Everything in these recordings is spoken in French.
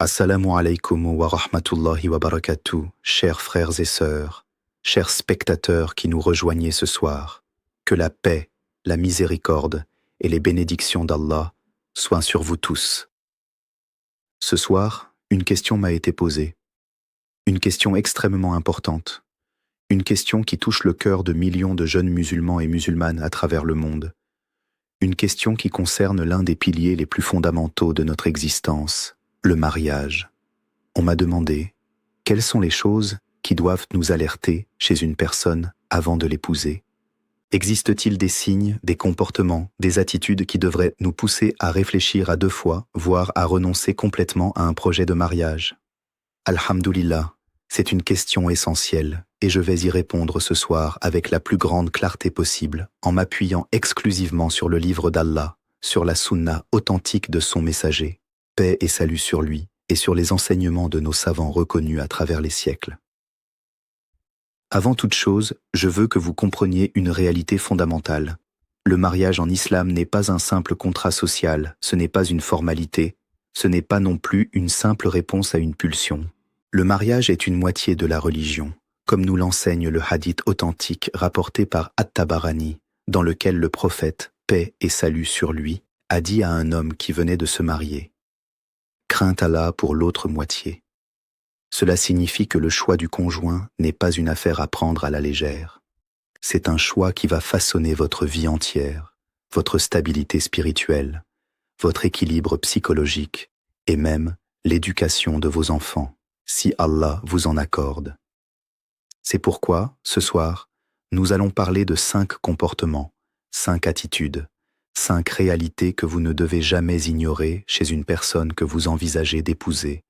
Assalamu alaikum wa rahmatullahi wa barakatuh, chers frères et sœurs, chers spectateurs qui nous rejoignez ce soir. Que la paix, la miséricorde et les bénédictions d'Allah soient sur vous tous. Ce soir, une question m'a été posée. Une question extrêmement importante. Une question qui touche le cœur de millions de jeunes musulmans et musulmanes à travers le monde. Une question qui concerne l'un des piliers les plus fondamentaux de notre existence, le mariage. On m'a demandé, quelles sont les choses qui doivent nous alerter chez une personne avant de l'épouser? Existe-t-il des signes, des comportements, des attitudes qui devraient nous pousser à réfléchir à deux fois, voire à renoncer complètement à un projet de mariage? Alhamdulillah, c'est une question essentielle et je vais y répondre ce soir avec la plus grande clarté possible en m'appuyant exclusivement sur le livre d'Allah, sur la sunna authentique de son messager, paix et salut sur lui et sur les enseignements de nos savants reconnus à travers les siècles. Avant toute chose, je veux que vous compreniez une réalité fondamentale. Le mariage en islam n'est pas un simple contrat social, ce n'est pas une formalité, ce n'est pas non plus une simple réponse à une pulsion. Le mariage est une moitié de la religion, comme nous l'enseigne le hadith authentique rapporté par At-Tabarani, dans lequel le prophète, paix et salut sur lui, a dit à un homme qui venait de se marier: « Crains Allah pour l'autre moitié ». Cela signifie que le choix du conjoint n'est pas une affaire à prendre à la légère. C'est un choix qui va façonner votre vie entière, votre stabilité spirituelle, votre équilibre psychologique et même l'éducation de vos enfants, si Allah vous en accorde. C'est pourquoi, ce soir, nous allons parler de 5 comportements, 5 attitudes, 5 réalités que vous ne devez jamais ignorer chez une personne que vous envisagez d'épouser,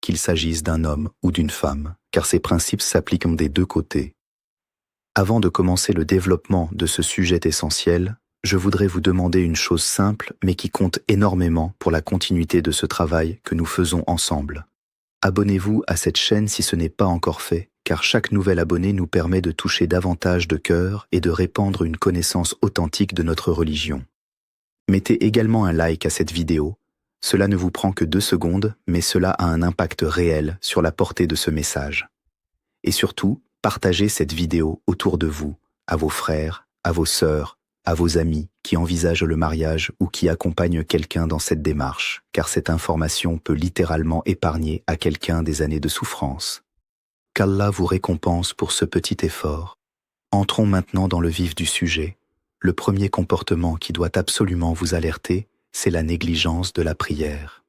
qu'il s'agisse d'un homme ou d'une femme, car ces principes s'appliquent des deux côtés. Avant de commencer le développement de ce sujet essentiel, je voudrais vous demander une chose simple mais qui compte énormément pour la continuité de ce travail que nous faisons ensemble. Abonnez-vous à cette chaîne si ce n'est pas encore fait, car chaque nouvel abonné nous permet de toucher davantage de cœurs et de répandre une connaissance authentique de notre religion. Mettez également un like à cette vidéo. Cela ne vous prend que 2 secondes, mais cela a un impact réel sur la portée de ce message. Et surtout, partagez cette vidéo autour de vous, à vos frères, à vos sœurs, à vos amis qui envisagent le mariage ou qui accompagnent quelqu'un dans cette démarche, car cette information peut littéralement épargner à quelqu'un des années de souffrance. Qu'Allah vous récompense pour ce petit effort. Entrons maintenant dans le vif du sujet. Le premier comportement qui doit absolument vous alerter, c'est la négligence de la prière.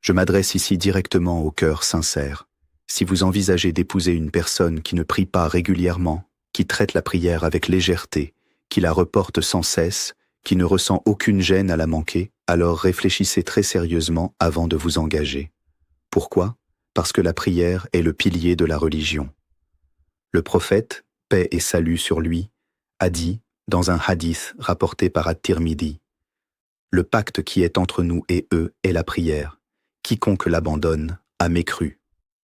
Je m'adresse ici directement au cœur sincère. Si vous envisagez d'épouser une personne qui ne prie pas régulièrement, qui traite la prière avec légèreté, qui la reporte sans cesse, qui ne ressent aucune gêne à la manquer, alors réfléchissez très sérieusement avant de vous engager. Pourquoi? Parce que la prière est le pilier de la religion. Le prophète, paix et salut sur lui, a dit, dans un hadith rapporté par At-Tirmidhi: « Le pacte qui est entre nous et eux est la prière. Quiconque l'abandonne a mécru. »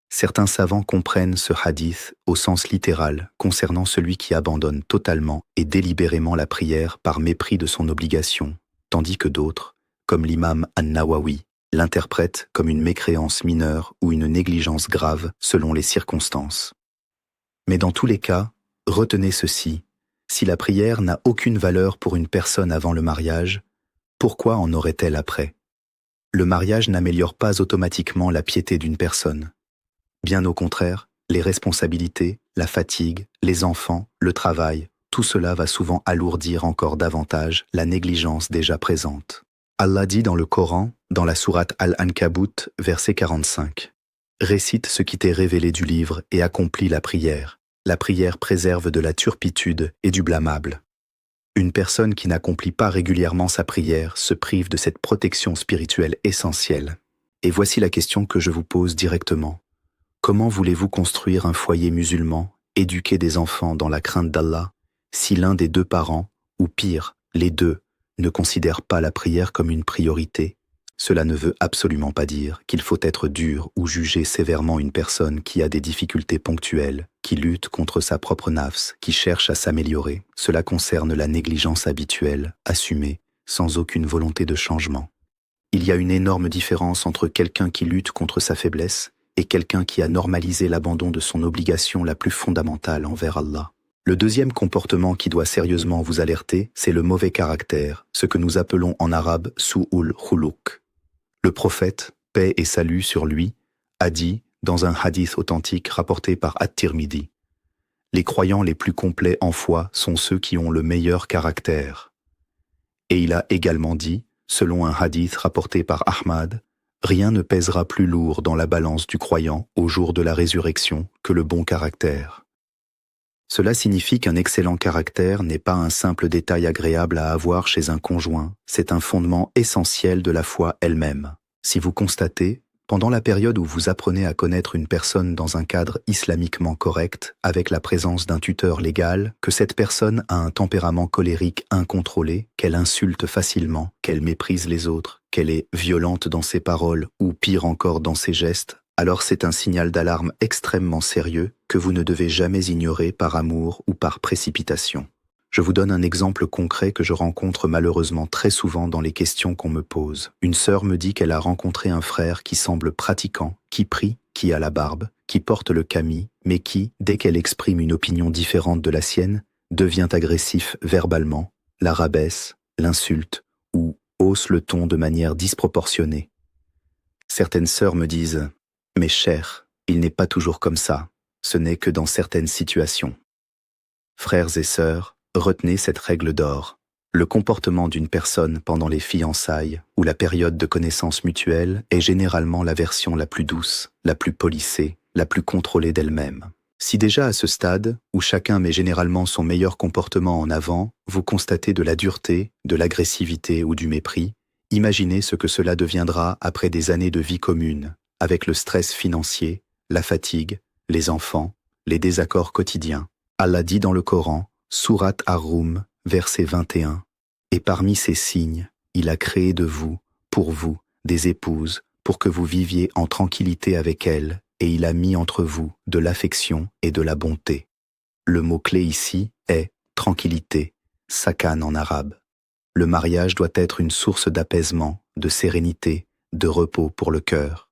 Certains savants comprennent ce hadith au sens littéral concernant celui qui abandonne totalement et délibérément la prière par mépris de son obligation, tandis que d'autres, comme l'imam An-Nawawi, l'interprètent comme une mécréance mineure ou une négligence grave selon les circonstances. Mais dans tous les cas, retenez ceci: si la prière n'a aucune valeur pour une personne avant le mariage, pourquoi en aurait-elle après? Le mariage n'améliore pas automatiquement la piété d'une personne. Bien au contraire, les responsabilités, la fatigue, les enfants, le travail, tout cela va souvent alourdir encore davantage la négligence déjà présente. Allah dit dans le Coran, dans la sourate Al-Ankabut, verset 45, « Récite ce qui t'est révélé du livre et accomplis la prière. La prière préserve de la turpitude et du blâmable. » Une personne qui n'accomplit pas régulièrement sa prière se prive de cette protection spirituelle essentielle. Et voici la question que je vous pose directement. Comment voulez-vous construire un foyer musulman, éduquer des enfants dans la crainte d'Allah, si l'un des 2 parents, ou pire, les 2, ne considèrent pas la prière comme une priorité? Cela ne veut absolument pas dire qu'il faut être dur ou juger sévèrement une personne qui a des difficultés ponctuelles, qui lutte contre sa propre nafs, qui cherche à s'améliorer. Cela concerne la négligence habituelle, assumée, sans aucune volonté de changement. Il y a une énorme différence entre quelqu'un qui lutte contre sa faiblesse et quelqu'un qui a normalisé l'abandon de son obligation la plus fondamentale envers Allah. Le deuxième comportement qui doit sérieusement vous alerter, c'est le mauvais caractère, ce que nous appelons en arabe su'ul khuluq. Le prophète, paix et salut sur lui, a dit, dans un hadith authentique rapporté par At-Tirmidhi, « Les croyants les plus complets en foi sont ceux qui ont le meilleur caractère. » Et il a également dit, selon un hadith rapporté par Ahmad, « Rien ne pèsera plus lourd dans la balance du croyant au jour de la résurrection que le bon caractère. » Cela signifie qu'un excellent caractère n'est pas un simple détail agréable à avoir chez un conjoint, c'est un fondement essentiel de la foi elle-même. Si vous constatez, pendant la période où vous apprenez à connaître une personne dans un cadre islamiquement correct, avec la présence d'un tuteur légal, que cette personne a un tempérament colérique incontrôlé, qu'elle insulte facilement, qu'elle méprise les autres, qu'elle est violente dans ses paroles ou pire encore dans ses gestes, alors c'est un signal d'alarme extrêmement sérieux que vous ne devez jamais ignorer par amour ou par précipitation. Je vous donne un exemple concret que je rencontre malheureusement très souvent dans les questions qu'on me pose. Une sœur me dit qu'elle a rencontré un frère qui semble pratiquant, qui prie, qui a la barbe, qui porte le qamis, mais qui, dès qu'elle exprime une opinion différente de la sienne, devient agressif verbalement, la rabaisse, l'insulte ou hausse le ton de manière disproportionnée. Certaines sœurs me disent « Mais cher, il n'est pas toujours comme ça, ce n'est que dans certaines situations. » Frères et sœurs, retenez cette règle d'or. Le comportement d'une personne pendant les fiançailles ou la période de connaissance mutuelle est généralement la version la plus douce, la plus polissée, la plus contrôlée d'elle-même. Si déjà à ce stade, où chacun met généralement son meilleur comportement en avant, vous constatez de la dureté, de l'agressivité ou du mépris, imaginez ce que cela deviendra après des années de vie commune, avec le stress financier, la fatigue, les enfants, les désaccords quotidiens. Allah dit dans le Coran, Surat Ar-Rum, verset 21, « Et parmi ces signes, il a créé de vous, pour vous, des épouses, pour que vous viviez en tranquillité avec elles, et il a mis entre vous de l'affection et de la bonté. » Le mot-clé ici est « tranquillité », sakan en arabe. Le mariage doit être une source d'apaisement, de sérénité, de repos pour le cœur.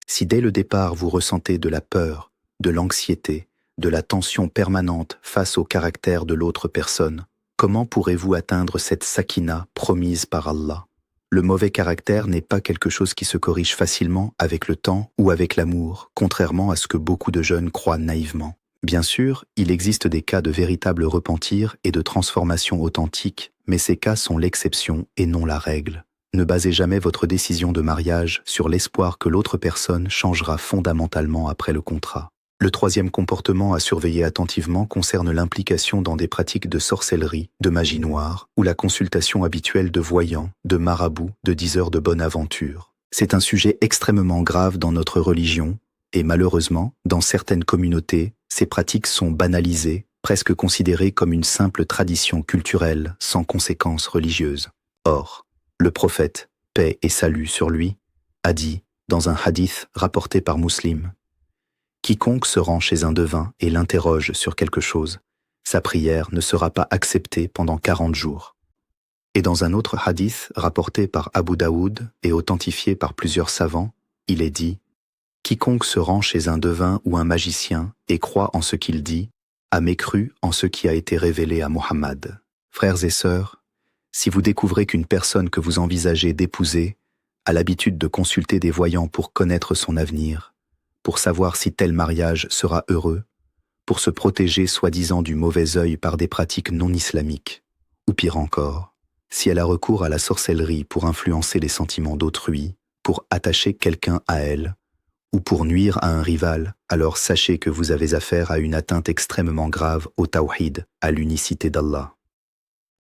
Si dès le départ vous ressentez de la peur, de l'anxiété, de la tension permanente face au caractère de l'autre personne, comment pourrez-vous atteindre cette sakina promise par Allah? Le mauvais caractère n'est pas quelque chose qui se corrige facilement avec le temps ou avec l'amour, contrairement à ce que beaucoup de jeunes croient naïvement. Bien sûr, il existe des cas de véritable repentir et de transformation authentique, mais ces cas sont l'exception et non la règle. Ne basez jamais votre décision de mariage sur l'espoir que l'autre personne changera fondamentalement après le contrat. Le troisième comportement à surveiller attentivement concerne l'implication dans des pratiques de sorcellerie, de magie noire, ou la consultation habituelle de voyants, de marabouts, de diseurs de bonne aventure. C'est un sujet extrêmement grave dans notre religion, et malheureusement, dans certaines communautés, ces pratiques sont banalisées, presque considérées comme une simple tradition culturelle, sans conséquences religieuses. Or, le prophète, paix et salut sur lui, a dit, dans un hadith rapporté par Muslim, « Quiconque se rend chez un devin et l'interroge sur quelque chose, sa prière ne sera pas acceptée pendant 40 jours. » Et dans un autre hadith rapporté par Abu Daoud et authentifié par plusieurs savants, il est dit « Quiconque se rend chez un devin ou un magicien et croit en ce qu'il dit, a mécru en ce qui a été révélé à Mohammed. » Frères et sœurs, si vous découvrez qu'une personne que vous envisagez d'épouser a l'habitude de consulter des voyants pour connaître son avenir, pour savoir si tel mariage sera heureux, pour se protéger soi-disant du mauvais œil par des pratiques non islamiques, ou pire encore, si elle a recours à la sorcellerie pour influencer les sentiments d'autrui, pour attacher quelqu'un à elle, ou pour nuire à un rival, alors sachez que vous avez affaire à une atteinte extrêmement grave au tawhid, à l'unicité d'Allah.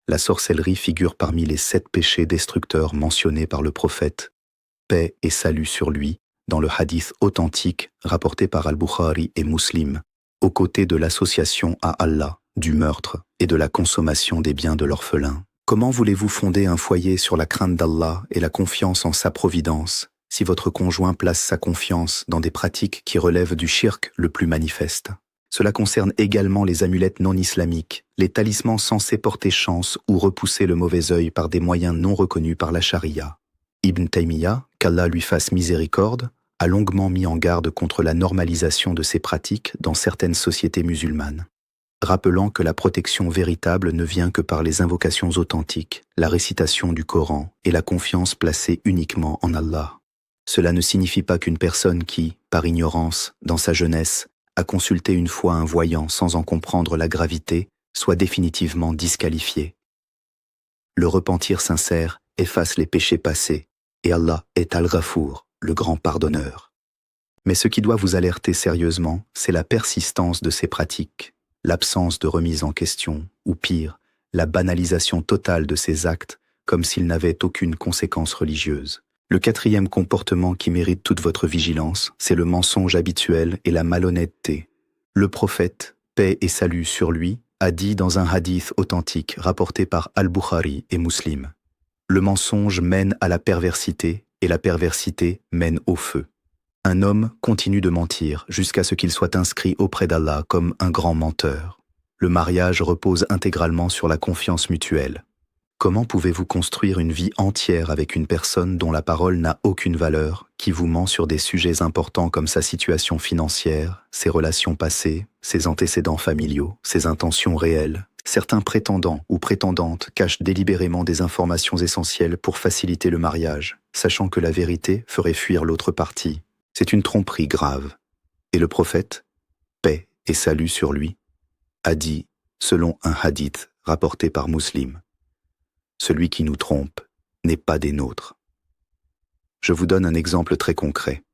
La sorcellerie figure parmi les 7 péchés destructeurs mentionnés par le prophète, paix et salut sur lui, dans le hadith authentique rapporté par Al-Bukhari et Muslim, aux côtés de l'association à Allah, du meurtre et de la consommation des biens de l'orphelin. Comment voulez-vous fonder un foyer sur la crainte d'Allah et la confiance en sa providence si votre conjoint place sa confiance dans des pratiques qui relèvent du shirk le plus manifeste? Cela concerne également les amulettes non islamiques, les talismans censés porter chance ou repousser le mauvais œil par des moyens non reconnus par la charia. Ibn Taymiyyah, qu'Allah lui fasse miséricorde, a longuement mis en garde contre la normalisation de ces pratiques dans certaines sociétés musulmanes, rappelant que la protection véritable ne vient que par les invocations authentiques, la récitation du Coran et la confiance placée uniquement en Allah. Cela ne signifie pas qu'une personne qui, par ignorance, dans sa jeunesse, a consulté une fois un voyant sans en comprendre la gravité, soit définitivement disqualifiée. Le repentir sincère efface les péchés passés, et Allah est Al-Ghafour, le grand pardonneur. Mais ce qui doit vous alerter sérieusement, c'est la persistance de ces pratiques, l'absence de remise en question, ou pire, la banalisation totale de ces actes, comme s'ils n'avaient aucune conséquence religieuse. Le quatrième comportement qui mérite toute votre vigilance, c'est le mensonge habituel et la malhonnêteté. Le prophète, paix et salut sur lui, a dit dans un hadith authentique rapporté par Al-Bukhari et Muslim: le mensonge mène à la perversité et la perversité mène au feu. Un homme continue de mentir jusqu'à ce qu'il soit inscrit auprès d'Allah comme un grand menteur. Le mariage repose intégralement sur la confiance mutuelle. Comment pouvez-vous construire une vie entière avec une personne dont la parole n'a aucune valeur, qui vous ment sur des sujets importants comme sa situation financière, ses relations passées, ses antécédents familiaux, ses intentions réelles? Certains prétendants ou prétendantes cachent délibérément des informations essentielles pour faciliter le mariage, sachant que la vérité ferait fuir l'autre partie. C'est une tromperie grave. Et le prophète, paix et salut sur lui, a dit, selon un hadith rapporté par Muslim: celui qui nous trompe n'est pas des nôtres. Je vous donne un exemple très concret.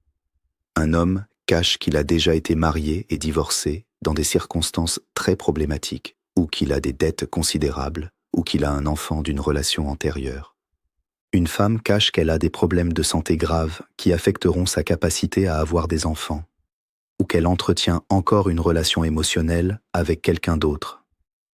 Un homme cache qu'il a déjà été marié et divorcé dans des circonstances très problématiques, ou qu'il a des dettes considérables, ou qu'il a un enfant d'une relation antérieure. Une femme cache qu'elle a des problèmes de santé graves qui affecteront sa capacité à avoir des enfants, ou qu'elle entretient encore une relation émotionnelle avec quelqu'un d'autre.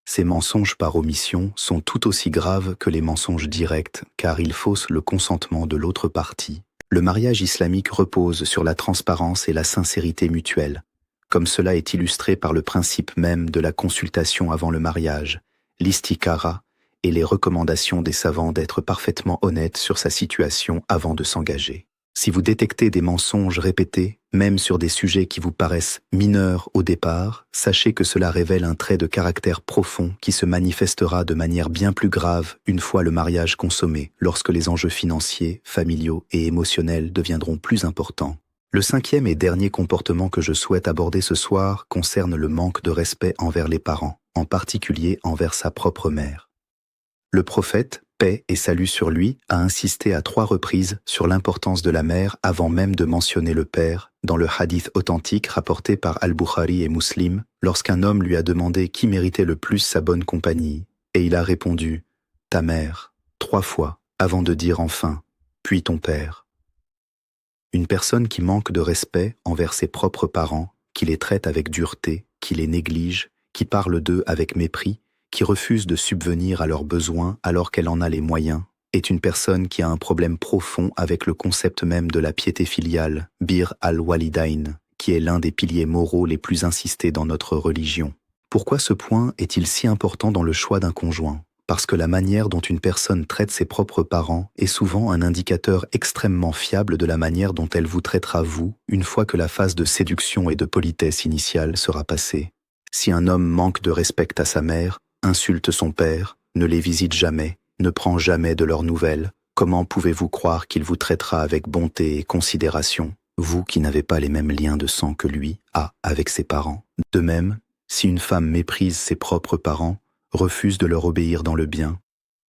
Ces mensonges par omission sont tout aussi graves que les mensonges directs, car ils faussent le consentement de l'autre partie. Le mariage islamique repose sur la transparence et la sincérité mutuelle, comme cela est illustré par le principe même de la consultation avant le mariage, l'istikara, et les recommandations des savants d'être parfaitement honnête sur sa situation avant de s'engager. Si vous détectez des mensonges répétés, même sur des sujets qui vous paraissent mineurs au départ, sachez que cela révèle un trait de caractère profond qui se manifestera de manière bien plus grave une fois le mariage consommé, lorsque les enjeux financiers, familiaux et émotionnels deviendront plus importants. Le cinquième et dernier comportement que je souhaite aborder ce soir concerne le manque de respect envers les parents, en particulier envers sa propre mère. Le prophète, paix et salut sur lui, a insisté à 3 reprises sur l'importance de la mère avant même de mentionner le père, dans le hadith authentique rapporté par Al-Bukhari et Muslim, lorsqu'un homme lui a demandé qui méritait le plus sa bonne compagnie, et il a répondu « ta mère » 3 fois, avant de dire enfin « puis ton père ». Une personne qui manque de respect envers ses propres parents, qui les traite avec dureté, qui les néglige, qui parle d'eux avec mépris, qui refuse de subvenir à leurs besoins alors qu'elle en a les moyens, est une personne qui a un problème profond avec le concept même de la piété filiale, Bir al-Walidain, qui est l'un des piliers moraux les plus insistés dans notre religion. Pourquoi ce point est-il si important dans le choix d'un conjoint? Parce que la manière dont une personne traite ses propres parents est souvent un indicateur extrêmement fiable de la manière dont elle vous traitera vous, une fois que la phase de séduction et de politesse initiale sera passée. Si un homme manque de respect à sa mère, insulte son père, ne les visite jamais, ne prend jamais de leurs nouvelles, comment pouvez-vous croire qu'il vous traitera avec bonté et considération, vous qui n'avez pas les mêmes liens de sang que lui a avec ses parents? De même, si une femme méprise ses propres parents, refuse de leur obéir dans le bien,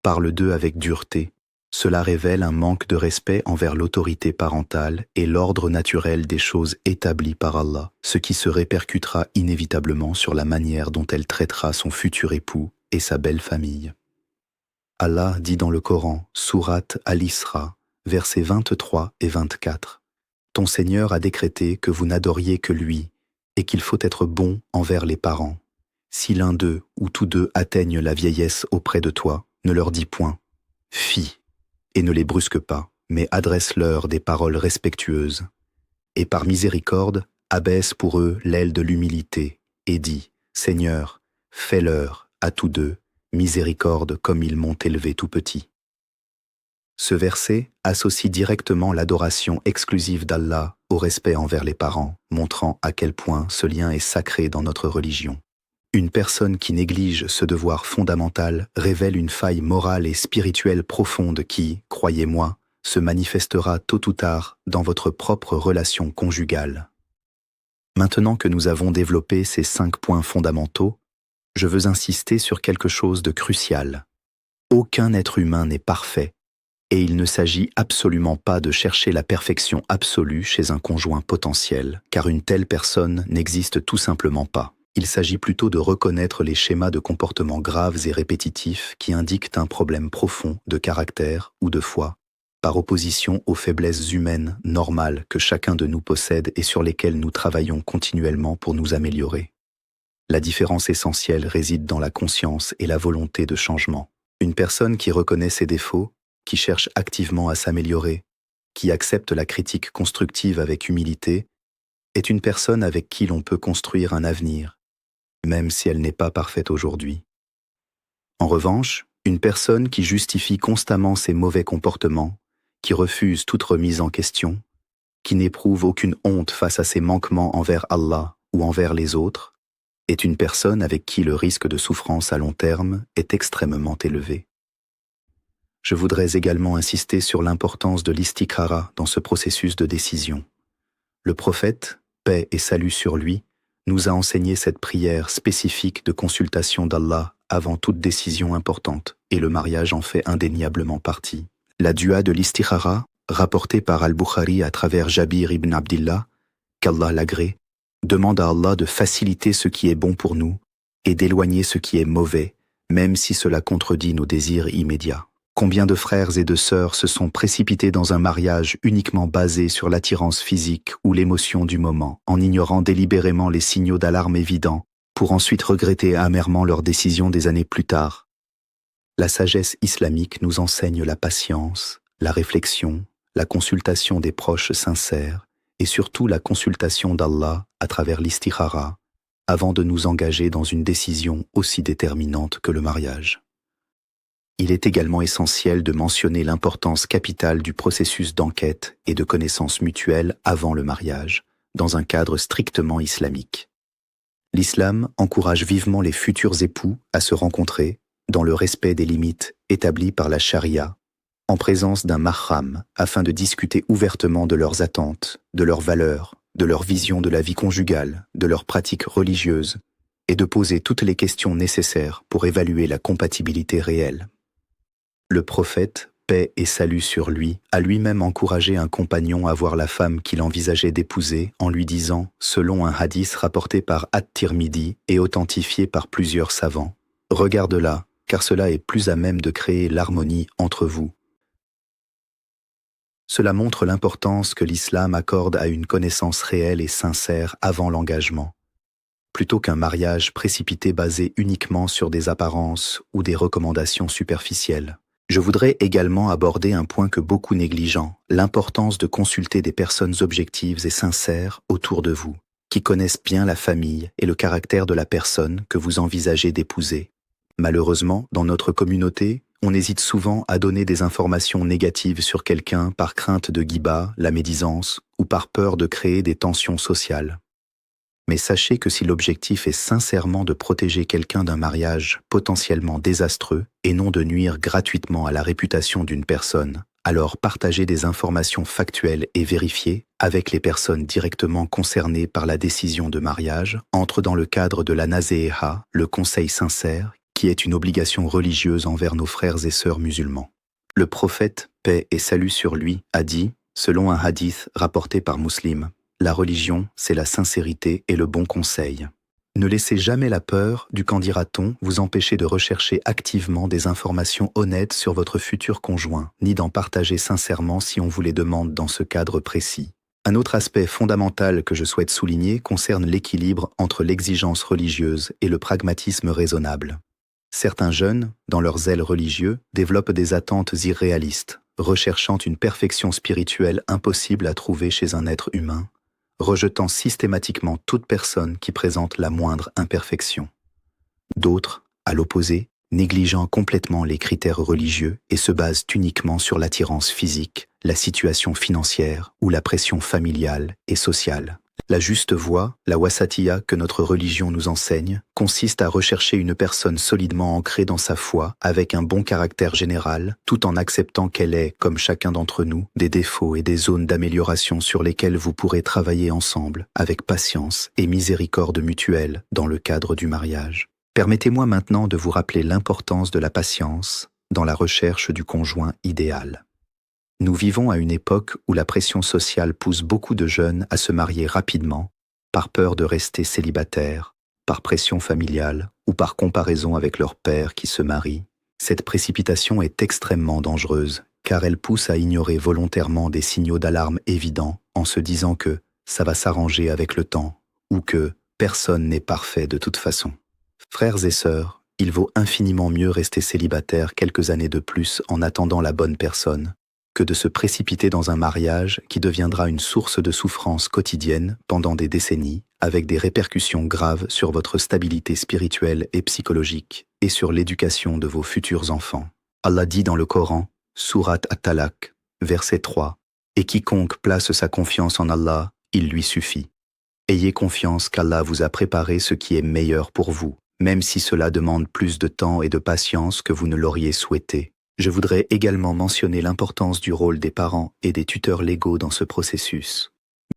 parle d'eux avec dureté, cela révèle un manque de respect envers l'autorité parentale et l'ordre naturel des choses établies par Allah, ce qui se répercutera inévitablement sur la manière dont elle traitera son futur époux et sa belle famille. Allah dit dans le Coran, sourate Al-Isra, versets 23 et 24, « Ton Seigneur a décrété que vous n'adoriez que lui et qu'il faut être bon envers les parents. Si l'un d'eux ou tous deux atteignent la vieillesse auprès de toi, ne leur dis point « Fi » et ne les brusque pas, mais adresse-leur des paroles respectueuses. Et par miséricorde, abaisse pour eux l'aile de l'humilité, et dis, Seigneur, fais-leur, à tous deux, miséricorde comme ils m'ont élevé tout petit. Ce verset associe directement l'adoration exclusive d'Allah au respect envers les parents, montrant à quel point ce lien est sacré dans notre religion. Une personne qui néglige ce devoir fondamental révèle une faille morale et spirituelle profonde qui, croyez-moi, se manifestera tôt ou tard dans votre propre relation conjugale. Maintenant que nous avons développé ces 5 points fondamentaux, je veux insister sur quelque chose de crucial. Aucun être humain n'est parfait, et il ne s'agit absolument pas de chercher la perfection absolue chez un conjoint potentiel, car une telle personne n'existe tout simplement pas. Il s'agit plutôt de reconnaître les schémas de comportement graves et répétitifs qui indiquent un problème profond de caractère ou de foi, par opposition aux faiblesses humaines normales que chacun de nous possède et sur lesquelles nous travaillons continuellement pour nous améliorer. La différence essentielle réside dans la conscience et la volonté de changement. Une personne qui reconnaît ses défauts, qui cherche activement à s'améliorer, qui accepte la critique constructive avec humilité, est une personne avec qui l'on peut construire un avenir, même si elle n'est pas parfaite aujourd'hui. En revanche, une personne qui justifie constamment ses mauvais comportements, qui refuse toute remise en question, qui n'éprouve aucune honte face à ses manquements envers Allah ou envers les autres, est une personne avec qui le risque de souffrance à long terme est extrêmement élevé. Je voudrais également insister sur l'importance de l'istikhara dans ce processus de décision. Le prophète, paix et salut sur lui, nous a enseigné cette prière spécifique de consultation d'Allah avant toute décision importante, et le mariage en fait indéniablement partie. La dua de l'istikhara, rapportée par Al-Bukhari à travers Jabir ibn Abdillah, qu'Allah l'agrée, demande à Allah de faciliter ce qui est bon pour nous et d'éloigner ce qui est mauvais, même si cela contredit nos désirs immédiats. Combien de frères et de sœurs se sont précipités dans un mariage uniquement basé sur l'attirance physique ou l'émotion du moment, en ignorant délibérément les signaux d'alarme évidents, pour ensuite regretter amèrement leur décision des années plus tard. La sagesse islamique nous enseigne la patience, la réflexion, la consultation des proches sincères et surtout la consultation d'Allah à travers l'istikhara avant de nous engager dans une décision aussi déterminante que le mariage. Il est également essentiel de mentionner l'importance capitale du processus d'enquête et de connaissance mutuelle avant le mariage, dans un cadre strictement islamique. L'islam encourage vivement les futurs époux à se rencontrer dans le respect des limites établies par la charia, en présence d'un mahram, afin de discuter ouvertement de leurs attentes, de leurs valeurs, de leur vision de la vie conjugale, de leurs pratiques religieuses, et de poser toutes les questions nécessaires pour évaluer la compatibilité réelle. Le prophète, paix et salut sur lui, a lui-même encouragé un compagnon à voir la femme qu'il envisageait d'épouser en lui disant, selon un hadith rapporté par At-Tirmidhi et authentifié par plusieurs savants, « Regarde-la, car cela est plus à même de créer l'harmonie entre vous. » Cela montre l'importance que l'islam accorde à une connaissance réelle et sincère avant l'engagement, plutôt qu'un mariage précipité basé uniquement sur des apparences ou des recommandations superficielles. Je voudrais également aborder un point que beaucoup négligent, l'importance de consulter des personnes objectives et sincères autour de vous, qui connaissent bien la famille et le caractère de la personne que vous envisagez d'épouser. Malheureusement, dans notre communauté, on hésite souvent à donner des informations négatives sur quelqu'un par crainte de ghiba, la médisance, ou par peur de créer des tensions sociales. Mais sachez que si l'objectif est sincèrement de protéger quelqu'un d'un mariage potentiellement désastreux et non de nuire gratuitement à la réputation d'une personne, alors partagez des informations factuelles et vérifiées avec les personnes directement concernées par la décision de mariage entre dans le cadre de la Naseha, le conseil sincère, qui est une obligation religieuse envers nos frères et sœurs musulmans. Le prophète, paix et salut sur lui, a dit, selon un hadith rapporté par Muslim, « La religion, c'est la sincérité et le bon conseil. » Ne laissez jamais la peur du qu'en dira-t-on vous empêcher de rechercher activement des informations honnêtes sur votre futur conjoint, ni d'en partager sincèrement si on vous les demande dans ce cadre précis. Un autre aspect fondamental que je souhaite souligner concerne l'équilibre entre l'exigence religieuse et le pragmatisme raisonnable. Certains jeunes, dans leur zèle religieux, développent des attentes irréalistes, recherchant une perfection spirituelle impossible à trouver chez un être humain, rejetant systématiquement toute personne qui présente la moindre imperfection. D'autres, à l'opposé, négligeant complètement les critères religieux et se basent uniquement sur l'attirance physique, la situation financière ou la pression familiale et sociale. La juste voie, la wasatiyya que notre religion nous enseigne, consiste à rechercher une personne solidement ancrée dans sa foi, avec un bon caractère général, tout en acceptant qu'elle ait, comme chacun d'entre nous, des défauts et des zones d'amélioration sur lesquelles vous pourrez travailler ensemble, avec patience et miséricorde mutuelle, dans le cadre du mariage. Permettez-moi maintenant de vous rappeler l'importance de la patience dans la recherche du conjoint idéal. Nous vivons à une époque où la pression sociale pousse beaucoup de jeunes à se marier rapidement, par peur de rester célibataires, par pression familiale ou par comparaison avec leur père qui se marie. Cette précipitation est extrêmement dangereuse, car elle pousse à ignorer volontairement des signaux d'alarme évidents en se disant que ça va s'arranger avec le temps ou que personne n'est parfait de toute façon. Frères et sœurs, il vaut infiniment mieux rester célibataire quelques années de plus en attendant la bonne personne que de se précipiter dans un mariage qui deviendra une source de souffrance quotidienne pendant des décennies, avec des répercussions graves sur votre stabilité spirituelle et psychologique et sur l'éducation de vos futurs enfants. Allah dit dans le Coran, Sourate At-Talaq, verset 3, « Et quiconque place sa confiance en Allah, il lui suffit. Ayez confiance qu'Allah vous a préparé ce qui est meilleur pour vous, même si cela demande plus de temps et de patience que vous ne l'auriez souhaité. » Je voudrais également mentionner l'importance du rôle des parents et des tuteurs légaux dans ce processus.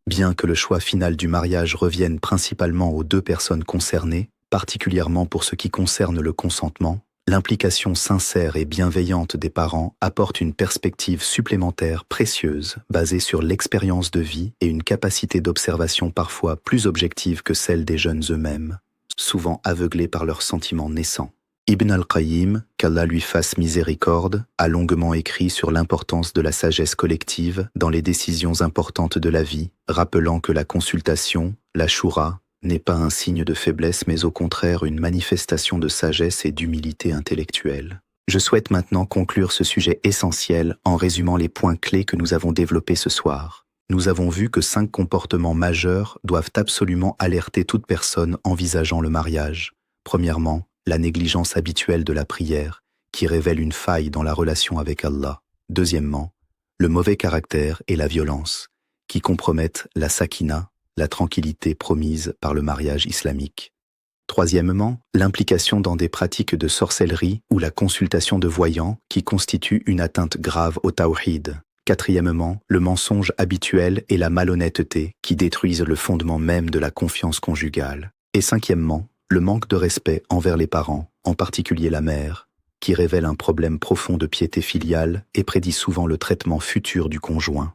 Bien que le choix final du mariage revienne principalement aux deux personnes concernées, particulièrement pour ce qui concerne le consentement, l'implication sincère et bienveillante des parents apporte une perspective supplémentaire précieuse basée sur l'expérience de vie et une capacité d'observation parfois plus objective que celle des jeunes eux-mêmes, souvent aveuglés par leurs sentiments naissants. Ibn al-Qayyim, qu'Allah lui fasse miséricorde, a longuement écrit sur l'importance de la sagesse collective dans les décisions importantes de la vie, rappelant que la consultation, la shura, n'est pas un signe de faiblesse mais au contraire une manifestation de sagesse et d'humilité intellectuelle. Je souhaite maintenant conclure ce sujet essentiel en résumant les points clés que nous avons développés ce soir. Nous avons vu que 5 comportements majeurs doivent absolument alerter toute personne envisageant le mariage. Premièrement, la négligence habituelle de la prière, qui révèle une faille dans la relation avec Allah. Deuxièmement, le mauvais caractère et la violence, qui compromettent la sakina, la tranquillité promise par le mariage islamique. Troisièmement, l'implication dans des pratiques de sorcellerie ou la consultation de voyants, qui constituent une atteinte grave au tawhid. Quatrièmement, le mensonge habituel et la malhonnêteté, qui détruisent le fondement même de la confiance conjugale. Et cinquièmement, le manque de respect envers les parents, en particulier la mère, qui révèle un problème profond de piété filiale et prédit souvent le traitement futur du conjoint.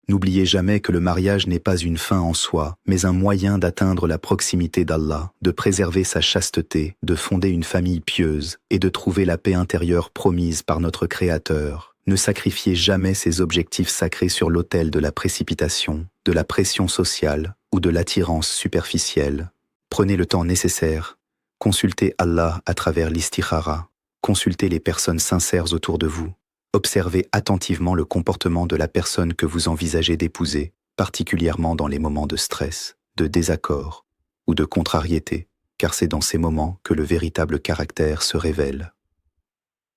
N'oubliez jamais que le mariage n'est pas une fin en soi, mais un moyen d'atteindre la proximité d'Allah, de préserver sa chasteté, de fonder une famille pieuse et de trouver la paix intérieure promise par notre Créateur. Ne sacrifiez jamais ces objectifs sacrés sur l'autel de la précipitation, de la pression sociale ou de l'attirance superficielle. Prenez le temps nécessaire, consultez Allah à travers l'istikhara, consultez les personnes sincères autour de vous, observez attentivement le comportement de la personne que vous envisagez d'épouser, particulièrement dans les moments de stress, de désaccord ou de contrariété, car c'est dans ces moments que le véritable caractère se révèle.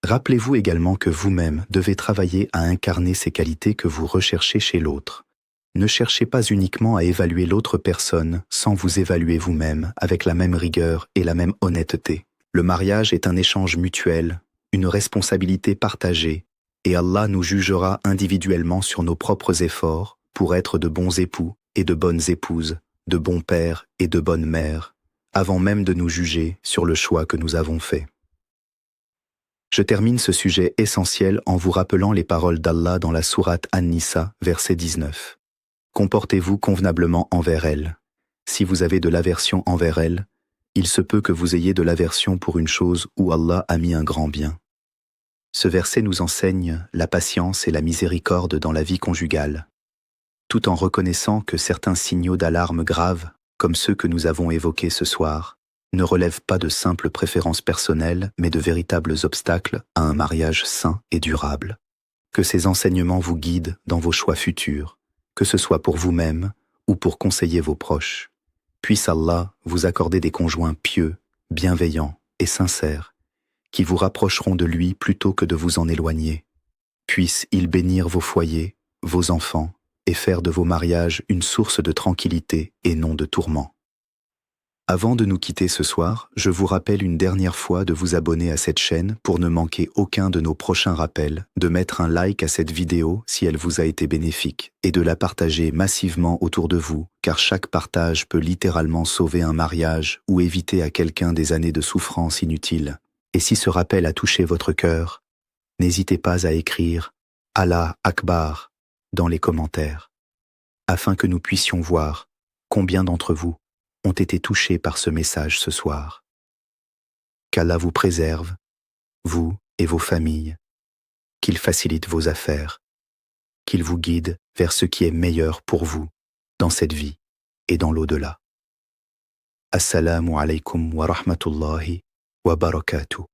Rappelez-vous également que vous-même devez travailler à incarner ces qualités que vous recherchez chez l'autre. Ne cherchez pas uniquement à évaluer l'autre personne sans vous évaluer vous-même avec la même rigueur et la même honnêteté. Le mariage est un échange mutuel, une responsabilité partagée, et Allah nous jugera individuellement sur nos propres efforts pour être de bons époux et de bonnes épouses, de bons pères et de bonnes mères, avant même de nous juger sur le choix que nous avons fait. Je termine ce sujet essentiel en vous rappelant les paroles d'Allah dans la sourate An-Nisa, verset 19. Comportez-vous convenablement envers elle. Si vous avez de l'aversion envers elle, il se peut que vous ayez de l'aversion pour une chose où Allah a mis un grand bien. Ce verset nous enseigne la patience et la miséricorde dans la vie conjugale, tout en reconnaissant que certains signaux d'alarme graves, comme ceux que nous avons évoqués ce soir, ne relèvent pas de simples préférences personnelles, mais de véritables obstacles à un mariage sain et durable. Que ces enseignements vous guident dans vos choix futurs, que ce soit pour vous-même ou pour conseiller vos proches. Puisse Allah vous accorder des conjoints pieux, bienveillants et sincères, qui vous rapprocheront de lui plutôt que de vous en éloigner. Puisse-il bénir vos foyers, vos enfants, et faire de vos mariages une source de tranquillité et non de tourment. Avant de nous quitter ce soir, je vous rappelle une dernière fois de vous abonner à cette chaîne pour ne manquer aucun de nos prochains rappels, de mettre un like à cette vidéo si elle vous a été bénéfique, et de la partager massivement autour de vous, car chaque partage peut littéralement sauver un mariage ou éviter à quelqu'un des années de souffrance inutiles. Et si ce rappel a touché votre cœur, n'hésitez pas à écrire « Allah Akbar » dans les commentaires, afin que nous puissions voir combien d'entre vous ont été touchés par ce message ce soir. Qu'Allah vous préserve, vous et vos familles, qu'il facilite vos affaires, qu'il vous guide vers ce qui est meilleur pour vous dans cette vie et dans l'au-delà. Assalamu alaikum wa rahmatullahi wa barakatuh.